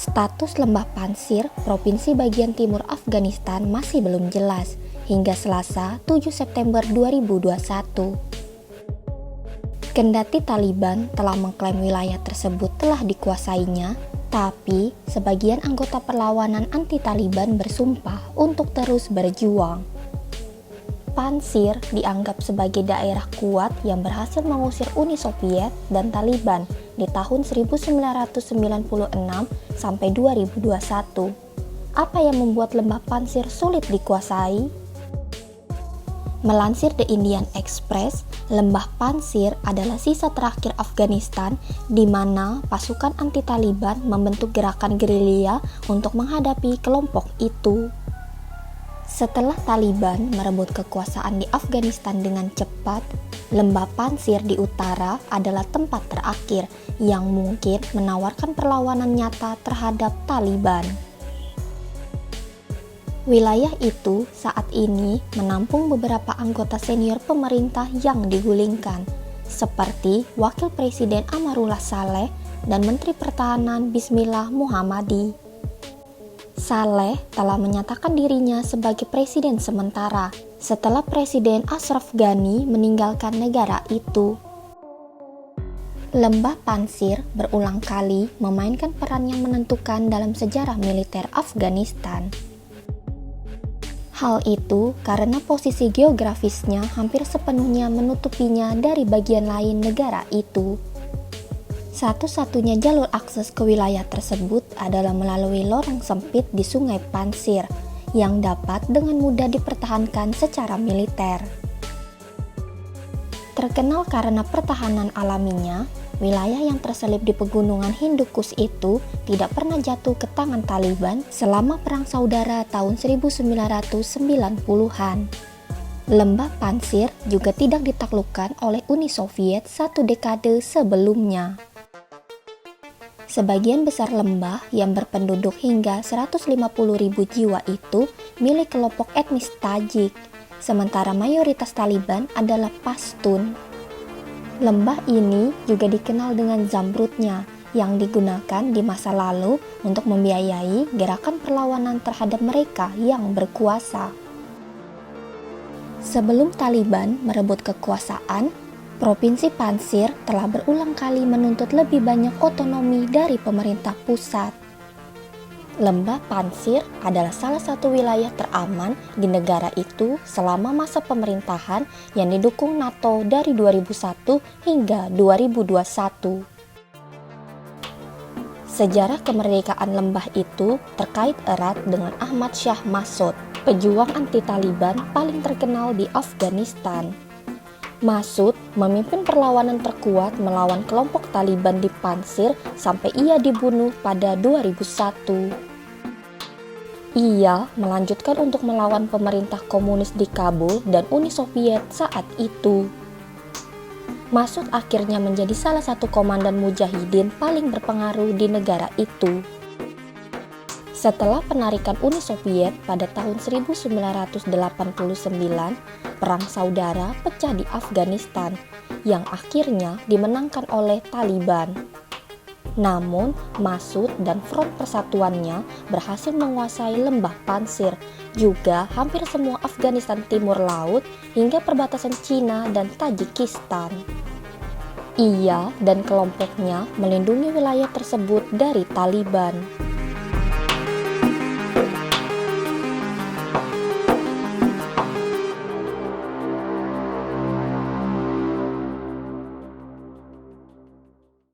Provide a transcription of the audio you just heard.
Status Lembah Pansir, Provinsi bagian timur Afghanistan masih belum jelas hingga Selasa 7 September 2021. Kendati Taliban telah mengklaim wilayah tersebut telah dikuasainya, tapi sebagian anggota perlawanan anti-Taliban bersumpah untuk terus berjuang. Pansir dianggap sebagai daerah kuat yang berhasil mengusir Uni Soviet dan Taliban di tahun 1996 sampai 2021. Apa yang membuat Lembah Pansir sulit dikuasai? Melansir The Indian Express, Lembah Pansir adalah sisa terakhir Afghanistan di mana pasukan anti-Taliban membentuk gerakan gerilya untuk menghadapi kelompok itu. Setelah Taliban merebut kekuasaan di Afghanistan dengan cepat, Lembah Pansir di utara adalah tempat terakhir yang mungkin menawarkan perlawanan nyata terhadap Taliban. Wilayah itu saat ini menampung beberapa anggota senior pemerintah yang digulingkan, seperti Wakil Presiden Amarullah Saleh dan Menteri Pertahanan Bismillah Muhammadi. Saleh telah menyatakan dirinya sebagai presiden sementara setelah Presiden Ashraf Ghani meninggalkan negara itu. Lembah Pansir berulang kali memainkan peran yang menentukan dalam sejarah militer Afghanistan. Hal itu karena posisi geografisnya hampir sepenuhnya menutupinya dari bagian lain negara itu. Satu-satunya jalur akses ke wilayah tersebut adalah melalui lorong sempit di Sungai Pansir yang dapat dengan mudah dipertahankan secara militer. Terkenal karena pertahanan alaminya, wilayah yang terselip di pegunungan Hindukush itu tidak pernah jatuh ke tangan Taliban selama Perang Saudara tahun 1990-an. Lembah Pansir juga tidak ditaklukkan oleh Uni Soviet satu dekade sebelumnya. Sebagian besar lembah yang berpenduduk hingga 150.000 jiwa itu milik kelompok etnis Tajik, sementara mayoritas Taliban adalah Pashtun. Lembah ini juga dikenal dengan Zamrudnya yang digunakan di masa lalu untuk membiayai gerakan perlawanan terhadap mereka yang berkuasa. Sebelum Taliban merebut kekuasaan, Provinsi Pansir telah berulang kali menuntut lebih banyak otonomi dari pemerintah pusat. Lembah Pansir adalah salah satu wilayah teraman di negara itu selama masa pemerintahan yang didukung NATO dari 2001 hingga 2021. Sejarah kemerdekaan lembah itu terkait erat dengan Ahmad Shah Massoud, pejuang anti-Taliban paling terkenal di Afghanistan. Massoud memimpin perlawanan terkuat melawan kelompok Taliban di Pansir sampai ia dibunuh pada 2001. Ia melanjutkan untuk melawan pemerintah komunis di Kabul dan Uni Soviet saat itu. Massoud akhirnya menjadi salah satu komandan mujahidin paling berpengaruh di negara itu. Setelah penarikan Uni Soviet pada tahun 1989, Perang Saudara pecah di Afghanistan yang akhirnya dimenangkan oleh Taliban. Namun, Massoud dan Front Persatuannya berhasil menguasai Lembah Pansir, juga hampir semua Afghanistan Timur Laut hingga perbatasan Cina dan Tajikistan. Ia dan kelompoknya melindungi wilayah tersebut dari Taliban.